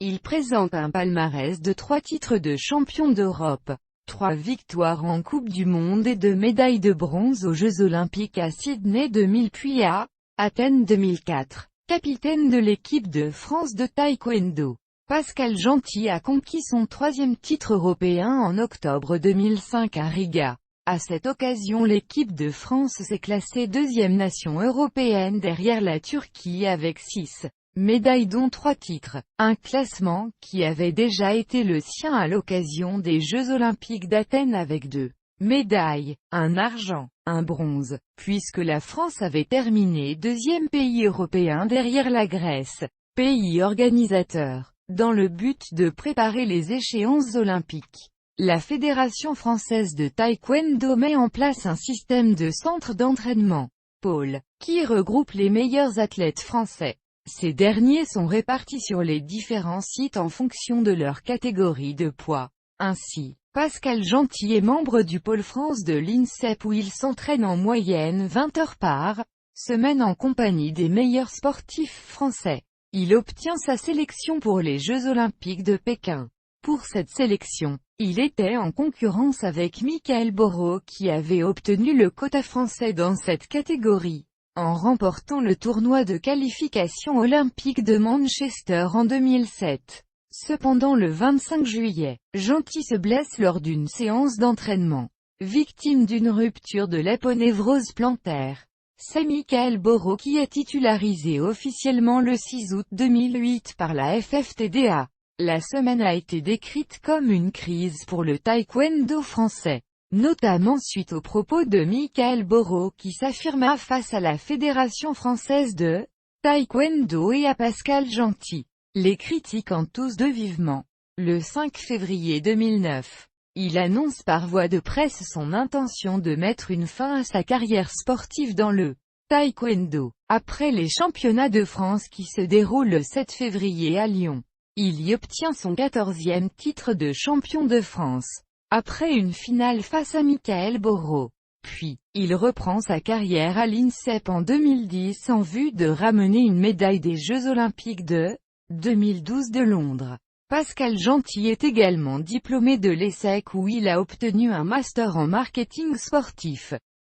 Il présente un palmarès de 3 titres de champion d'Europe, 3 victoires en Coupe du Monde et 2 médailles de bronze aux Jeux Olympiques à Sydney 2000 puis à Athènes 2004. Capitaine de l'équipe de France de taekwondo, Pascal Gentil a conquis son 3e titre européen en octobre 2005 à Riga. À cette occasion, l'équipe de France s'est classée 2e nation européenne derrière la Turquie avec 6 médailles dont 3 titres, un classement qui avait déjà été le sien à l'occasion des Jeux Olympiques d'Athènes avec 2 médailles, un argent, un bronze, puisque la France avait terminé 2e pays européen derrière la Grèce, pays organisateur, dans le but de préparer les échéances olympiques. La Fédération française de taekwondo met en place un système de centres d'entraînement, pôles, qui regroupe les meilleurs athlètes français. Ces derniers sont répartis sur les différents sites en fonction de leur catégorie de poids. Ainsi, Pascal Gentil est membre du pôle France de l'INSEP où il s'entraîne en moyenne 20 heures par semaine en compagnie des meilleurs sportifs français. Il obtient sa sélection pour les Jeux Olympiques de Pékin. Pour cette sélection, il était en concurrence avec Michael Borot qui avait obtenu le quota français dans cette catégorie, en remportant le tournoi de qualification olympique de Manchester en 2007. Cependant le 25 juillet, Gentil se blesse lors d'une séance d'entraînement. Victime d'une rupture de l'aponévrose plantaire. C'est Michael Borot qui est titularisé officiellement le 6 août 2008 par la FFTDA. La semaine a été décrite comme une crise pour le taekwondo français, notamment suite aux propos de Michael Borot qui s'affirma face à la Fédération française de taekwondo et à Pascal Gentil. Les critiques en tous deux vivement. Le 5 février 2009, il annonce par voie de presse son intention de mettre une fin à sa carrière sportive dans le taekwondo, après les championnats de France qui se déroulent le 7 février à Lyon. Il y obtient son 14e titre de champion de France, après une finale face à Michael Borot. Puis, il reprend sa carrière à l'INSEP en 2010 en vue de ramener une médaille des Jeux Olympiques de 2012 de Londres. Pascal Gentil est également diplômé de l'ESSEC où il a obtenu un master en marketing sportif.